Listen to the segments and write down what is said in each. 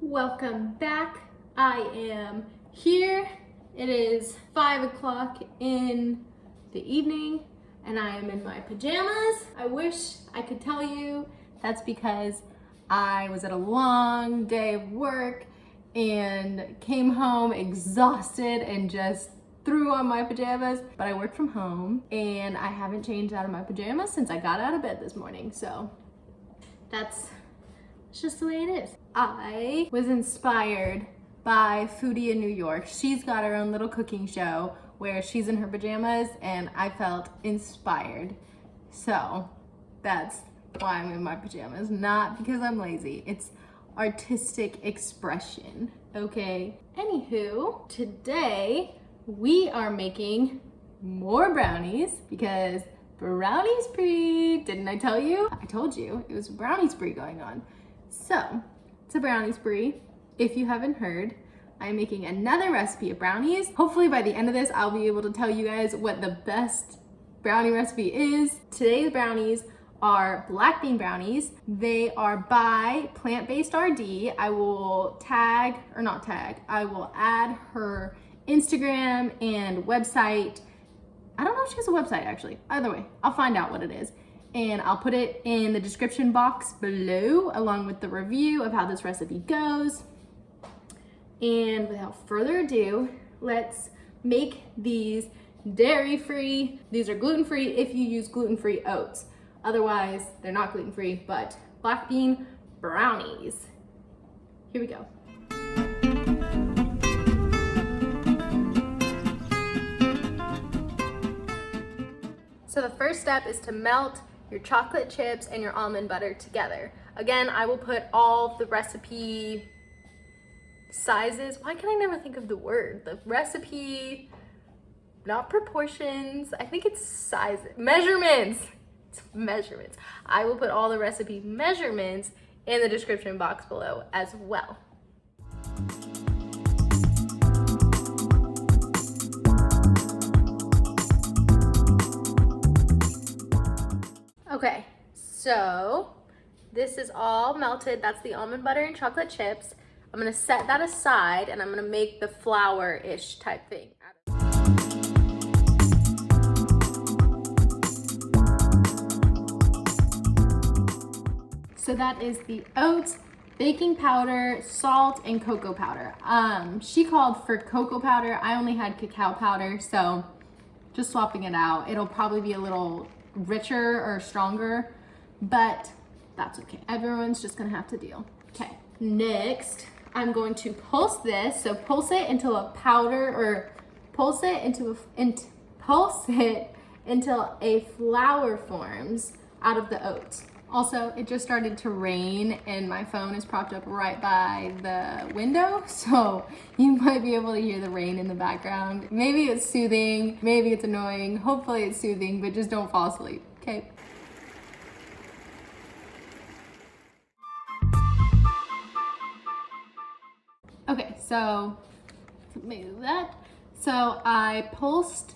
Welcome back. I am here. It is 5 o'clock in the evening and I am in my pajamas. I wish I could tell you that's because I was at a long day of work and came home exhausted and just threw on my pajamas, but I work from home and I haven't changed out of my pajamas since I got out of bed this morning. So it's just the way it is. I was inspired by Foodie in New York. She's got her own little cooking show where she's in her pajamas and I felt inspired. So that's why I'm in my pajamas, not because I'm lazy. It's artistic expression, okay? Anywho, today we are making more brownies because brownie spree. Didn't I tell you? I told you it was a brownie spree going on. So it's a brownie spree. If you haven't heard, I'm making another recipe of brownies. Hopefully by the end of this, I'll be able to tell you guys what the best brownie recipe is. Today's brownies are black bean brownies. They are by Plant-Based RD. I will I will add her Instagram and website. I don't know if she has a website actually. Either way, I'll find out what it is. And I'll put it in the description box below along with the review of how this recipe goes. And without further ado, let's make these dairy-free. These are gluten-free if you use gluten-free oats. Otherwise, they're not gluten-free, but black bean brownies. Here we go. So the first step is to melt your chocolate chips and your almond butter together. Again, I will put all the recipe sizes. Why can I never think of the word? The recipe, not proportions. I think it's size, measurements. It's measurements. I will put all the recipe measurements in the description box below as well. Okay, so this is all melted. That's the almond butter and chocolate chips. I'm gonna set that aside and I'm gonna make the flour-ish type thing. So that is the oats, baking powder, salt, and cocoa powder. She called for cocoa powder. I only had cacao powder, so just swapping it out. It'll probably be a little richer or stronger, but that's okay. Everyone's just gonna have to deal. Okay, next I'm going to pulse this. So pulse it until a powder, or pulse it until a flour forms out of the oats. Also, it just started to rain and my phone is propped up right by the window, so you might be able to hear the rain in the background. Maybe it's soothing, maybe it's annoying, hopefully it's soothing, but just don't fall asleep, okay? Okay, so move that. So I pulsed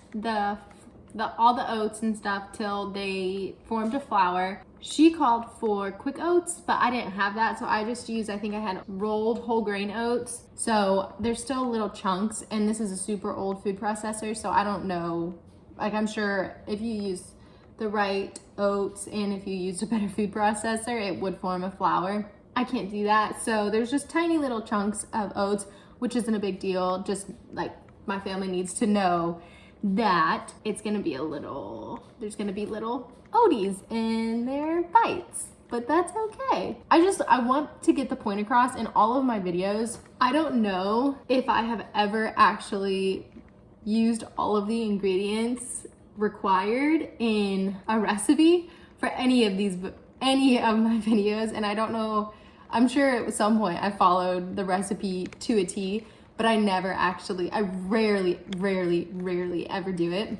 all the oats and stuff till they formed a flour. She called for quick oats, but I didn't have that, so I just used, I think I had rolled whole grain oats. So they're still little chunks, and this is a super old food processor, so I don't know. Like, I'm sure if you use the right oats and if you used a better food processor, it would form a flour. I can't do that, so there's just tiny little chunks of oats, which isn't a big deal. Just like my family needs to know that it's gonna be there's gonna be little oaties in their bites, but that's okay. I want to get the point across in all of my videos. I don't know if I have ever actually used all of the ingredients required in a recipe for any of my videos, and I don't know, I'm sure at some point I followed the recipe to a T, but I rarely ever do it.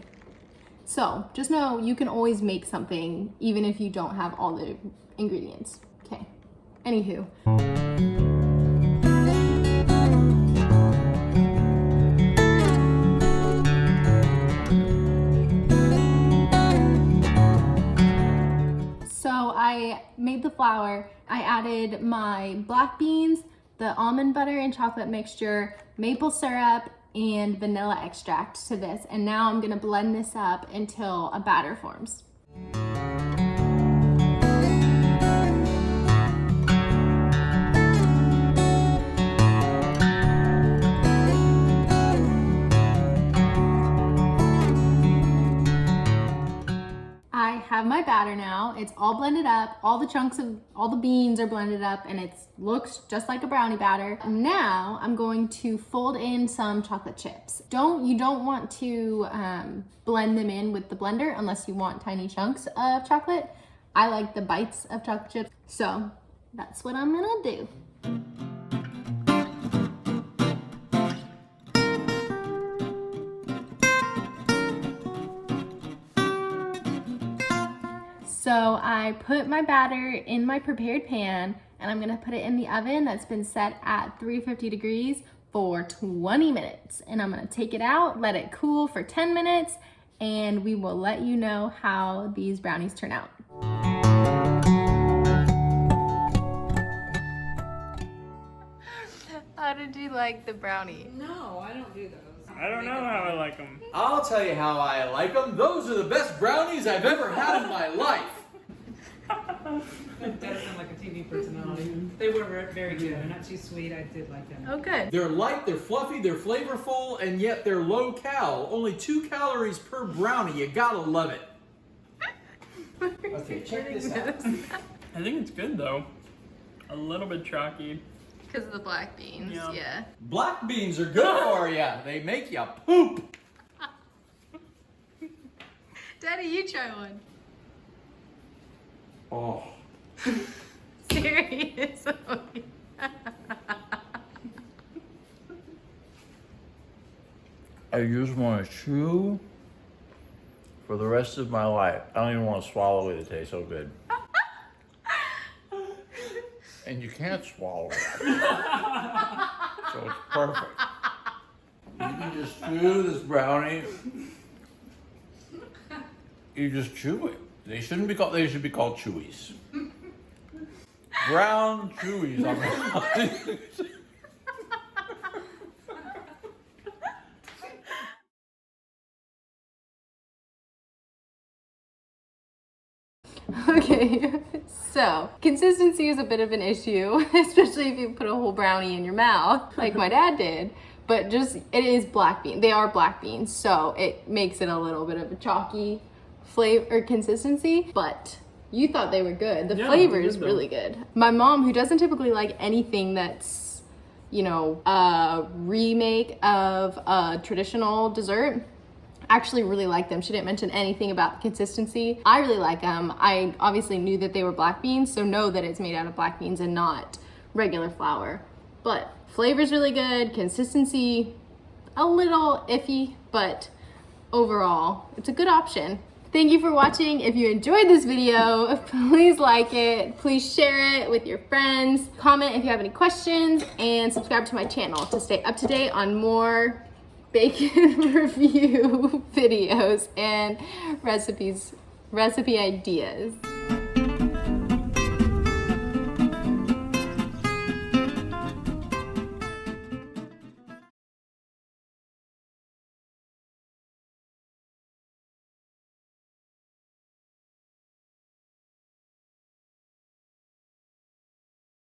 So just know you can always make something even if you don't have all the ingredients. Okay, anywho. So I made the flour. I added my black beans, the almond butter and chocolate mixture, maple syrup, and vanilla extract to this. And now I'm gonna blend this up until a batter forms. I have my batter now. It's all blended up. All the chunks of all the beans are blended up and it looks just like a brownie batter. Now I'm going to fold in some chocolate chips. You don't want to blend them in with the blender unless you want tiny chunks of chocolate. I like the bites of chocolate chips. So that's what I'm gonna do. So I put my batter in my prepared pan and I'm gonna put it in the oven that's been set at 350 degrees for 20 minutes. And I'm gonna take it out, let it cool for 10 minutes, and we will let you know how these brownies turn out. How did you like the brownie? No, I don't do those. I don't know how I like them. I'll tell you how I like them. Those are the best brownies I've ever had in my life. That does sound like a TV personality. They were very good. They're not too sweet. I did like them. Oh, good. They're light, they're fluffy, they're flavorful, and yet they're low cal. Only 2 calories per brownie. You gotta love it. Okay, check this out. I think it's good though. A little bit chalky. Because of the black beans, yeah. Black beans are good for you. They make you poop. Daddy, you try one. Oh. Seriously. I just want to chew for the rest of my life. I don't even want to swallow it. It tastes so good. And you can't swallow it. So it's perfect. You can just chew this brownie. You just chew it. They should be called chewies. Brown chewies on the Okay, so consistency is a bit of an issue, especially if you put a whole brownie in your mouth, like my dad did. But just, it is black bean. They are black beans, so it makes it a little bit of a chalky flavor or consistency. But you thought they were good. The flavor is really good. My mom, who doesn't typically like anything that's, you know, a remake of a traditional dessert, actually really like them. She didn't mention anything about the consistency. I really like them. I obviously knew that they were black beans, so know that it's made out of black beans and not regular flour. But flavor's really good, consistency a little iffy, but overall, it's a good option. Thank you for watching. If you enjoyed this video, please like it, please share it with your friends, comment if you have any questions, and subscribe to my channel to stay up to date on more bacon review videos and recipe ideas.